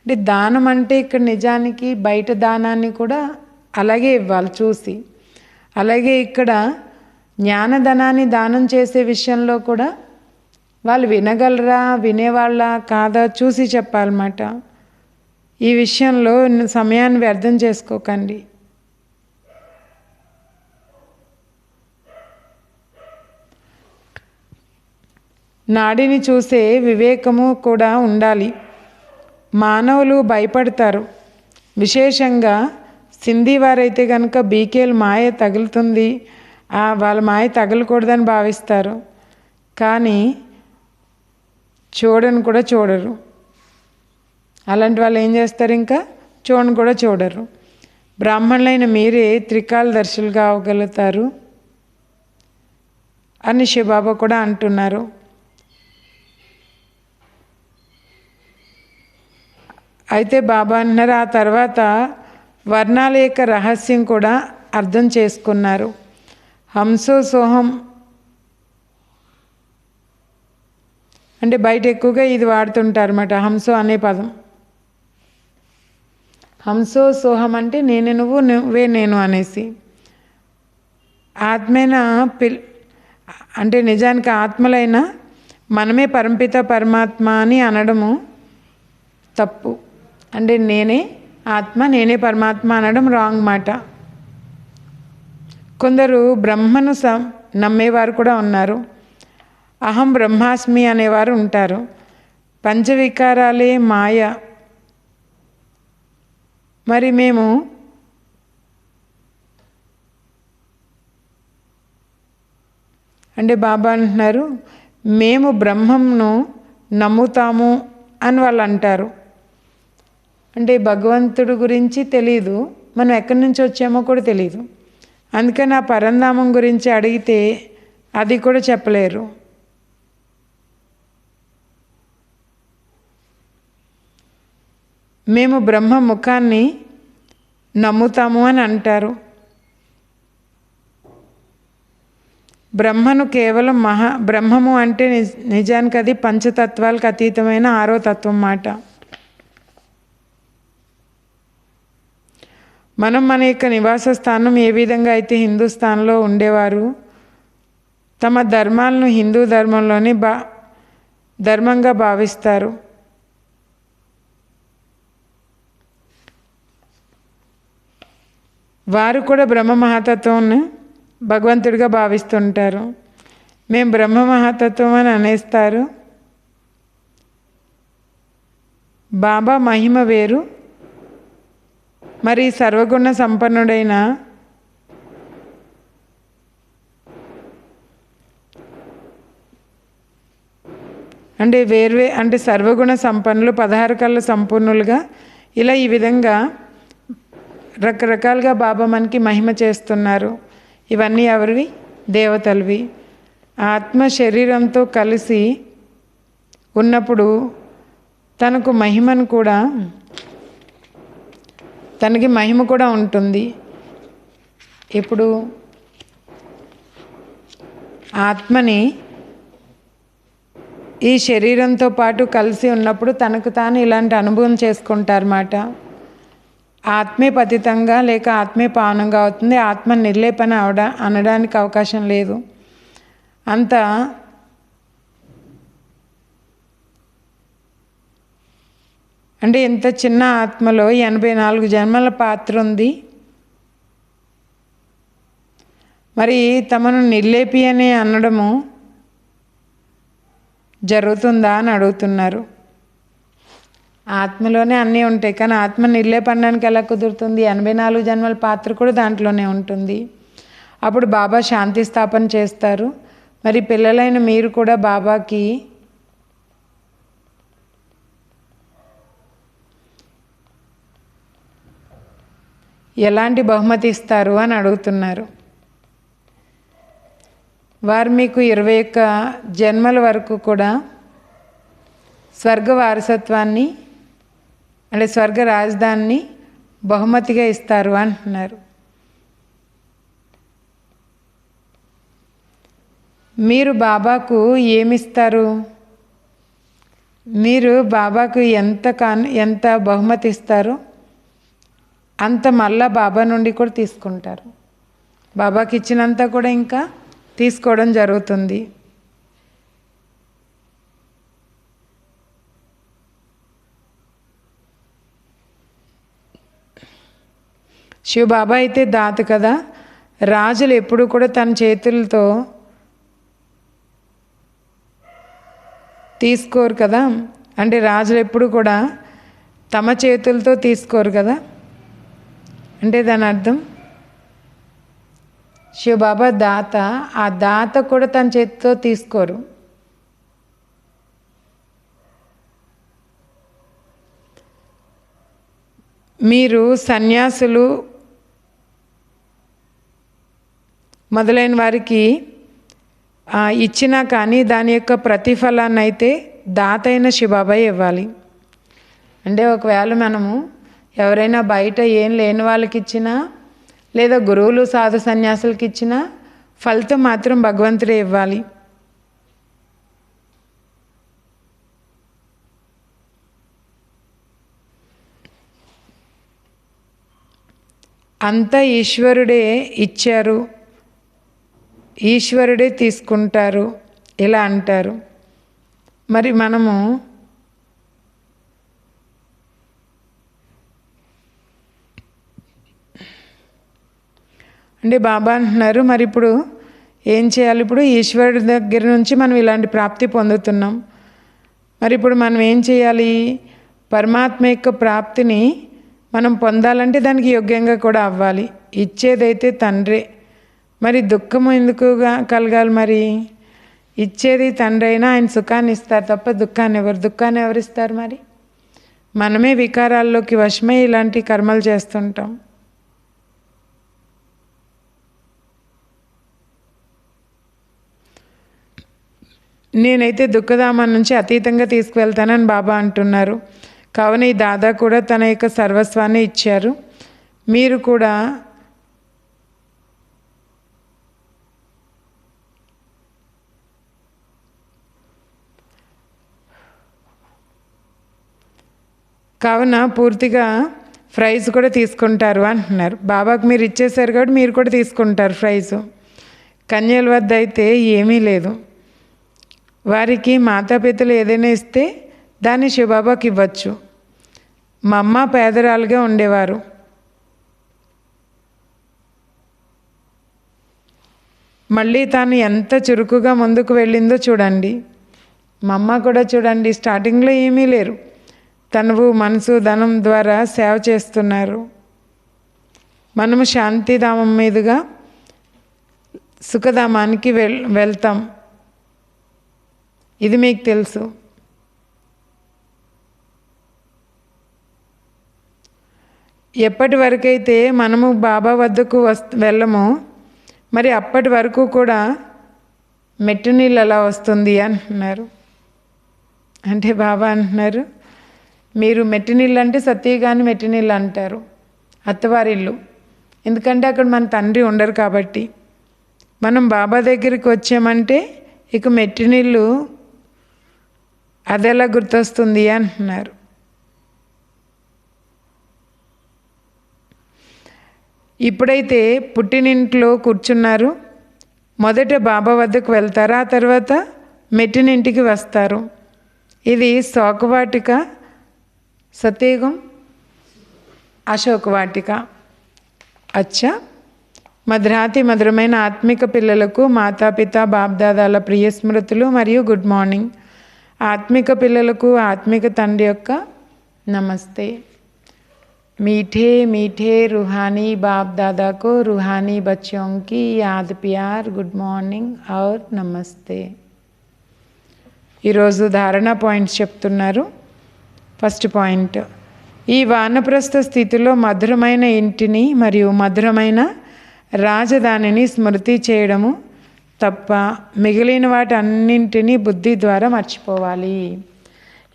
అంటే దానం అంటే ఇక్కడ నిజానికి బయట దానాన్ని కూడా అలాగే ఇవ్వాలి చూసి. అలాగే ఇక్కడ జ్ఞానధనాన్ని దానం చేసే విషయంలో కూడా వాళ్ళు వినగలరా, వినేవాళ్ళ కాదా చూసి చెప్పాలన్నమాట. ఈ విషయంలో సమయాన్ని వ్యర్థం చేసుకోకండి. నాడిని చూసే వివేకము కూడా ఉండాలి. మానవులు భయపడతారు. విశేషంగా సింధీ వారైతే కనుక బీకేలు మాయ తగులుతుంది, వాళ్ళ మాయ తగలకూడదని భావిస్తారు. కానీ చూడని కూడా చూడరు. అలాంటి వాళ్ళు ఏం చేస్తారు? ఇంకా చూడని కూడా చూడరు. బ్రాహ్మణులైన మీరే త్రికాలదర్శులుగా అవ్వగలుగుతారు అని శివబాబా కూడా అంటున్నారు. అయితే బాబా అన్నారు, ఆ తర్వాత వర్ణాల యొక్క రహస్యం కూడా అర్థం చేసుకున్నారు. హంసో సోహం అంటే బయట ఎక్కువగా ఇది వాడుతుంటారన్నమాట, హంసో అనే పదం. హంసో సోహం అంటే నేనే నువ్వు, నువ్వే నేను అనేసి. ఆత్మైన అంటే నిజానికి ఆత్మలైన మనమే పరమపిత పరమాత్మ అని అనడము తప్పు. అంటే నేనే ఆత్మ, నేనే పరమాత్మ అనడం రాంగ్ మాట. కొందరు బ్రహ్మను నమ్మేవారు కూడా ఉన్నారు. అహం బ్రహ్మాస్మి అనేవారు ఉంటారు. పంచవికారాలే మాయ. మరి మేము అంటే బాబా అంటున్నారు, మేము బ్రహ్మంను నమ్ముతాము అని వాళ్ళు అంటారు. అంటే భగవంతుడు గురించి తెలీదు, మనం ఎక్కడి నుంచి వచ్చామో కూడా తెలీదు. అందుకని ఆ పరంధామం గురించి అడిగితే అది కూడా చెప్పలేరు. మేము బ్రహ్మ ముఖాన్ని నమ్ముతాము అని అంటారు. బ్రహ్మను కేవలం బ్రహ్మము అంటే నిజానికి అది పంచతత్వాలకు అతీతమైన 6వ తత్వం మాట. మనం మన యొక్క నివాస స్థానం ఏ విధంగా అయితే హిందుస్థాన్లో ఉండేవారు తమ ధర్మాలను హిందూ ధర్మంలోనే ధర్మంగా భావిస్తారు. వారు కూడా బ్రహ్మ మహాతత్వాన్ని భగవంతుడిగా భావిస్తుంటారు. మేము బ్రహ్మ మహాతత్వం అని అనేస్తారు. బాబా మహిమ వేరు. మరి సర్వగుణ సంపన్నుడైన అంటే అంటే సర్వగుణ సంపన్నులు, 16 కళ్ళ సంపూర్ణులుగా ఇలా ఈ విధంగా రకరకాలుగా బాబా మనకి మహిమ చేస్తున్నారు. ఇవన్నీ ఎవరివి? దేవతలవి. ఆత్మ శరీరంతో కలిసి ఉన్నప్పుడు తనకు మహిమను కూడా, తనకి మహిమ కూడా ఉంటుంది. ఇప్పుడు ఆత్మని ఈ శరీరంతో పాటు కలిసి ఉన్నప్పుడు తనకు తాను ఇలాంటి అనుభవం చేసుకుంటారన్నమాట. ఆత్మే పతితంగా లేక ఆత్మే పావనంగా అవుతుంది. ఆత్మ నిర్లేపన అనడానికి అవకాశం లేదు. అంత అంటే ఇంత చిన్న ఆత్మలో 84 జన్మల పాత్ర ఉంది. మరి తమను నిర్లేపి అని అనడము జరుగుతుందా అని అడుగుతున్నారు. ఆత్మలోనే అన్నీ ఉంటాయి, కానీ ఆత్మ నిర్లేపనడానికి ఎలా కుదురుతుంది? 84 జన్మల పాత్ర కూడా దాంట్లోనే ఉంటుంది. అప్పుడు బాబా శాంతి స్థాపన చేస్తారు. మరి పిల్లలైన మీరు కూడా బాబాకి ఎలాంటి బహుమతి ఇస్తారు అని అడుగుతున్నారు. వారు మీకు 21 జన్మల వరకు కూడా స్వర్గ వారసత్వాన్ని అంటే స్వర్గ రాజధానిని బహుమతిగా ఇస్తారు అంటున్నారు. మీరు బాబాకు ఏమిస్తారు? మీరు బాబాకు ఎంత బహుమతి ఇస్తారో అంత మళ్ళా బాబా నుండి కూడా తీసుకుంటారు. బాబాకి ఇచ్చినంత కూడా ఇంకా తీసుకోవడం జరుగుతుంది. శివబాబా అయితే దాత కదా. రాజులు ఎప్పుడు కూడా తన చేతులతో తీసుకోరు కదా. అంటే రాజులు ఎప్పుడు కూడా తమ చేతులతో తీసుకోరు కదా. అంటే దాని అర్థం శివబాబా దాత. ఆ దాత కూడా తన చేతితో తీసుకోరు. మీరు సన్యాసులు మొదలైన వారికి ఇచ్చినా కానీ దాని యొక్క ప్రతిఫలాన్ని అయితే దాత అయిన శివబాబా ఇవ్వాలి. అంటే ఒకవేళ మనము ఎవరైనా బయట ఏం లేని వాళ్ళకి ఇచ్చినా లేదా గురువులు సాధు సన్యాసులకి ఇచ్చినా ఫలితం మాత్రం భగవంతుడే ఇవ్వాలి. అంతా ఈశ్వరుడే ఇచ్చారు, ఈశ్వరుడే తీసుకుంటారు ఇలా అంటారు. మరి మనము అంటే బాబా అంటున్నారు మరి ఇప్పుడు ఏం చేయాలి? ఇప్పుడు ఈశ్వరుడి దగ్గర నుంచి మనం ఇలాంటి ప్రాప్తి పొందుతున్నాం. మరి ఇప్పుడు మనం ఏం చేయాలి? పరమాత్మ యొక్క ప్రాప్తిని మనం పొందాలంటే దానికి యోగ్యంగా కూడా అవ్వాలి. ఇచ్చేదైతే తండ్రే, మరి దుఃఖం ఎందుకుగా కలగాలి? మరి ఇచ్చేది తండ్రి అయినా ఆయన సుఖాన్ని ఇస్తారు తప్ప దుఃఖాన్ని ఎవరిస్తారు? మరి మనమే వికారాల్లోకి వశమై ఇలాంటి కర్మలు చేస్తుంటాం. నేనైతే దుఃఖధామం నుంచి అతీతంగా తీసుకువెళ్తానని బాబా అంటున్నారు. కావున ఈ దాదా కూడా తన యొక్క సర్వస్వాన్ని ఇచ్చారు. మీరు కూడా కావున పూర్తిగా ప్రైజ్ కూడా తీసుకుంటారు అంటున్నారు. బాబాకు మీరు ఇచ్చేసారు కాబట్టి మీరు కూడా తీసుకుంటారు ప్రైజు. కన్యల వద్ద అయితే ఏమీ లేదు. వారికి మాతాపితలు ఏదైనా ఇస్తే దాన్ని శివబాబాకి ఇవ్వచ్చు. మా అమ్మ పేదరాలుగా ఉండేవారు. మళ్ళీ తాను ఎంత చురుకుగా ముందుకు వెళ్ళిందో చూడండి. మా అమ్మ కూడా చూడండి, స్టార్టింగ్లో ఏమీ లేరు, తనువు మనసు ధనం ద్వారా సేవ చేస్తున్నారు. మనము శాంతిధామం మీదుగా సుఖధామానికి వెళ్తాం. ఇది మీకు తెలుసు. ఎప్పటి వరకైతే మనము బాబా వద్దకు వెళ్ళమో మరి అప్పటి వరకు కూడా మెట్టు నీళ్ళు అలా వస్తుంది అంటున్నారు. అంటే బాబా అంటున్నారు, మీరు మెట్టు నీళ్ళు అంటే సత్యగాని మెట్టు నీళ్ళు అంటారు, అత్తవారిల్లు. ఎందుకంటే అక్కడ మన తండ్రి ఉండరు కాబట్టి. మనం బాబా దగ్గరికి వచ్చామంటే ఇక మెట్టు నీళ్ళు అదెలా గుర్తొస్తుంది అంటున్నారు. ఇప్పుడైతే పుట్టినింట్లో కూర్చున్నారు, మొదట బాబా వద్దకు వెళ్తారు, ఆ తర్వాత మెట్టినింటికి వస్తారు. ఇది శోకవాటిక, సత్యయుగం, అశోకవాటిక. అచ్చా, మధురాతి మధురమైన ఆత్మిక పిల్లలకు మాతాపిత బాప్దాదాల ప్రియ స్మృతులు మరియు గుడ్ మార్నింగ్. ఆత్మిక పిల్లలకు ఆత్మిక తండ్రి యొక్క నమస్తే. मीठे मीठे रूहानी बाप दादा को रूहानी बच्चों की याद प्यार गुड మార్నింగ్ और నమస్తే. ఈరోజు ధారణ పాయింట్స్ చెప్తున్నారు. ఫస్ట్ పాయింట్, ఈ వానప్రస్థ స్థితిలో మధురమైన ఇంటిని మరియు మధురమైన రాజధానిని స్మృతి చేయడము తప్ప మిగిలిన వాటి అన్నింటినీ బుద్ధి ద్వారా మర్చిపోవాలి.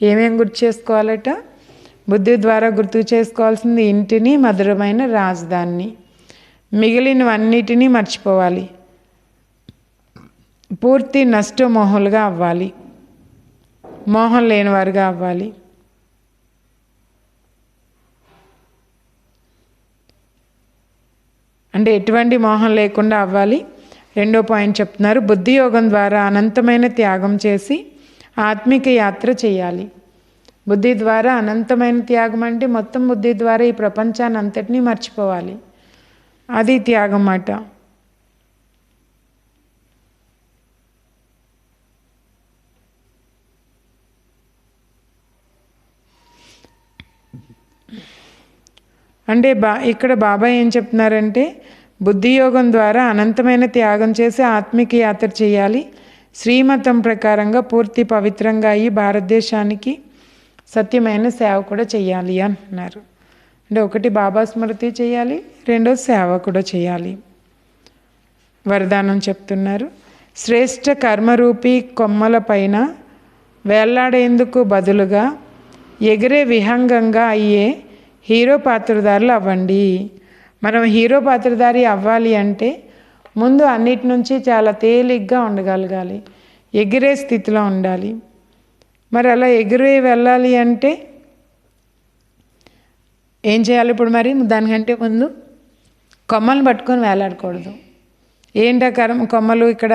ఏమేం గుర్తు చేసుకోవాలట? బుద్ధి ద్వారా గుర్తు చేసుకోవాల్సింది ఇంటిని, మధురమైన రాజధానిని. మిగిలినవన్నిటినీ మర్చిపోవాలి. పూర్తి నష్టమోహులుగా అవ్వాలి, మోహం లేనివారుగా అవ్వాలి. అంటే ఎటువంటి మోహం లేకుండా అవ్వాలి. రెండో పాయింట్ చెప్తున్నారు, బుద్ధి యోగం ద్వారా అనంతమైన త్యాగం చేసి ఆత్మిక యాత్ర చేయాలి. బుద్ధి ద్వారా అనంతమైన త్యాగం అంటే మొత్తం బుద్ధి ద్వారా ఈ ప్రపంచాన్ని అంతటినీ మర్చిపోవాలి. అది త్యాగం మాట. అంటే ఇక్కడ బాబా ఏం చెప్తున్నారంటే బుద్ధి యోగం ద్వారా అనంతమైన త్యాగం చేసి ఆత్మిక యాత్ర చేయాలి. శ్రీమతం ప్రకారంగా పూర్తి పవిత్రంగా అయ్యి భారతదేశానికి సత్యమైన సేవ కూడా చేయాలి అంటున్నారు. అంటే ఒకటి బాబా స్మృతి చేయాలి, రెండో సేవ కూడా చేయాలి. వరదానం చెప్తున్నారు, శ్రేష్ఠ కర్మరూపీ కొమ్మల పైన వేళ్లాడేందుకు బదులుగా ఎగిరే విహంగంగా అయ్యే హీరో పాత్రధారులు అవ్వండి. మనం హీరో పాత్రధారి అవ్వాలి అంటే ముందు అన్నిటి నుంచి చాలా తేలిగ్గా ఉండగలగాలి, ఎగిరే స్థితిలో ఉండాలి. మరి అలా ఎగిరి వెళ్ళాలి అంటే ఏం చేయాలి? ఇప్పుడు మరి దానికంటే ముందు కొమ్మలు పట్టుకొని వేలాడకూడదు. ఏంటా కొమ్మలు? ఇక్కడ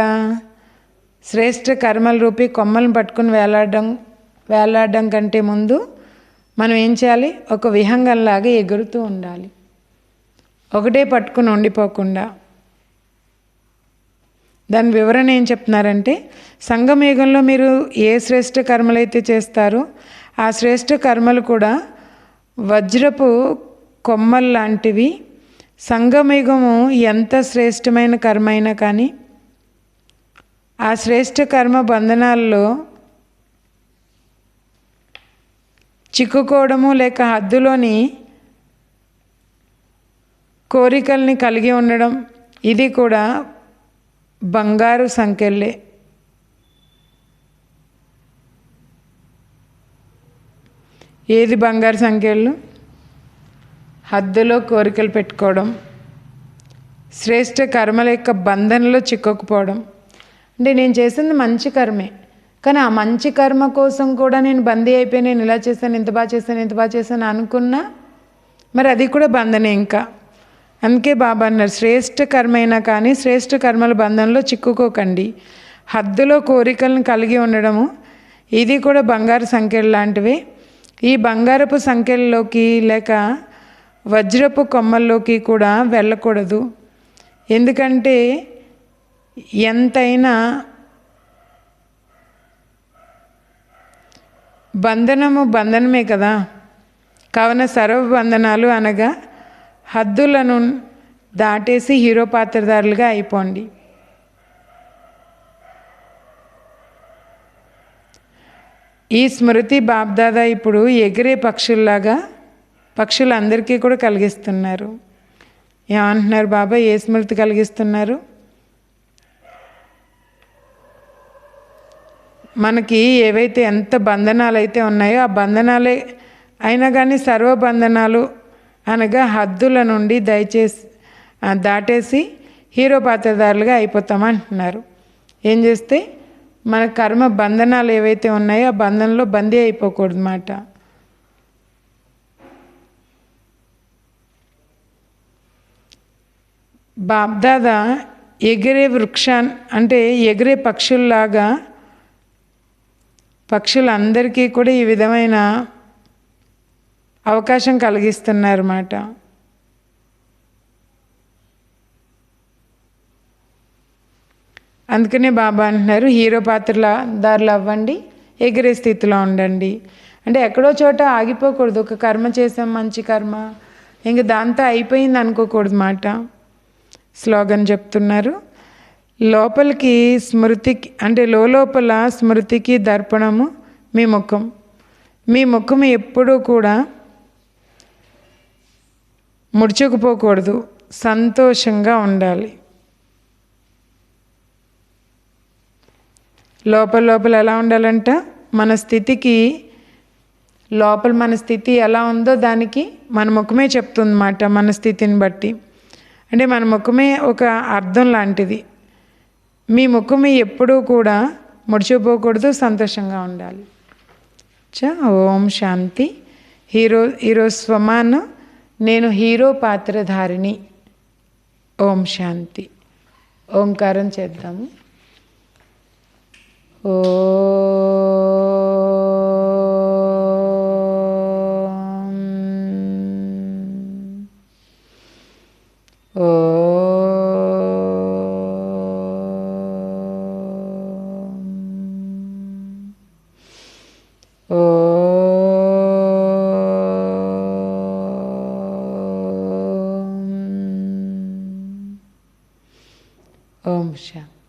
శ్రేష్ఠ కర్మల రూపీ కొమ్మలను పట్టుకొని వేలాడడం కంటే ముందు మనం ఏం చేయాలి? ఒక విహంగంలాగా ఎగురుతూ ఉండాలి, ఒకటే పట్టుకుని ఉండిపోకుండా. దాని వివరణ ఏం చెప్తున్నారంటే, సంగమయుగంలో మీరు ఏ శ్రేష్ఠ కర్మలైతే చేస్తారో ఆ శ్రేష్ఠ కర్మలు కూడా వజ్రపు కొమ్మలు లాంటివి. సంగమయుగము ఎంత శ్రేష్టమైన కర్మ అయినా కానీ ఆ శ్రేష్ఠ కర్మ బంధనాల్లో చిక్కుకోవడము లేక హద్దులోని కోరికల్ని కలిగి ఉండడం, ఇది కూడా బంగారు సంకెళ్ళే. ఏది బంగారు సంకెళ్ళు? హద్దులో కోరికలు పెట్టుకోవడం, శ్రేష్ఠ కర్మల యొక్క బంధనలో చిక్కుకుపోవడం. అంటే నేను చేసింది మంచి కర్మే, కానీ ఆ మంచి కర్మ కోసం కూడా నేను బందీ అయిపోయి నేను ఇలా చేశాను, ఇంత బాగా చేశాను అనుకున్నా మరి అది కూడా బంధనే. ఇంకా అందుకే బాబా అన్నారు, శ్రేష్ఠ కర్మ అయినా కానీ శ్రేష్ఠ కర్మల బంధంలో చిక్కుకోకండి. హద్దులో కోరికలను కలిగి ఉండడము, ఇది కూడా బంగారు సంఖ్యలు లాంటివే. ఈ బంగారపు సంఖ్యల్లోకి లేక వజ్రపు కొమ్మల్లోకి కూడా వెళ్ళకూడదు. ఎందుకంటే ఎంతైనా బంధనమే కదా. కావున సర్వబంధనాలు అనగా హద్దులను దాటేసి హీరో పాత్రధారులుగా అయిపోండి. ఈ స్మృతి బాప్దాదా ఇప్పుడు ఎగిరే పక్షుల్లాగా పక్షులందరికీ కూడా కలిగిస్తున్నారు. ఏమంటున్నారు బాబా? ఏ స్మృతి కలిగిస్తున్నారు? మనకి ఏవైతే ఎంత బంధనాలు అయితే ఉన్నాయో ఆ బంధనాలే అయినా కానీ సర్వబంధనాలు అనగా హద్దుల నుండి దాటేసి హీరో పాత్రధారులుగా అయిపోతామంటున్నారు. ఏం చేస్తే మన కర్మ బంధనాలు ఏవైతే ఉన్నాయో ఆ బంధంలో బందీ అయిపోకూడదు అన్నమాట. బాబ్దాదా ఎగిరే అంటే ఎగిరే పక్షుల్లాగా పక్షులందరికీ కూడా ఈ విధమైన అవకాశం కలిగిస్తున్నారన్నమాట. అందుకనే బాబా అంటున్నారు హీరో పాత్రధారులు అవ్వండి, ఎగిరే స్థితిలో ఉండండి. అంటే ఎక్కడో చోట ఆగిపోకూడదు. ఒక కర్మ చేసాం, మంచి కర్మ, ఇంక దాంతో అయిపోయింది అనుకోకూడదు మాట. స్లోగన్ చెప్తున్నారు. లోపలికి స్మృతికి అంటే లోపల స్మృతికి దర్పణము మీ ముఖం. మీ ముఖం ఎప్పుడూ కూడా ముడుచుకుపోకూడదు, సంతోషంగా ఉండాలి. లోపల ఎలా ఉండాలంట? మన స్థితికి లోపల మన స్థితి ఎలా ఉందో దానికి మన ముఖమే చెప్తుందన్నమాట. మన స్థితిని బట్టి అంటే మన ముఖమే ఒక అర్థం లాంటిది. మీ ముఖం ఎప్పుడూ కూడా ముడిచిపోకూడదు, సంతోషంగా ఉండాలి. ఓం శాంతి. ఈరోజు స్వమాన్ నేను హీరో పాత్రధారిణి. ఓం శాంతి. ఓంకారం చేద్దాము. ఓం శాంతి.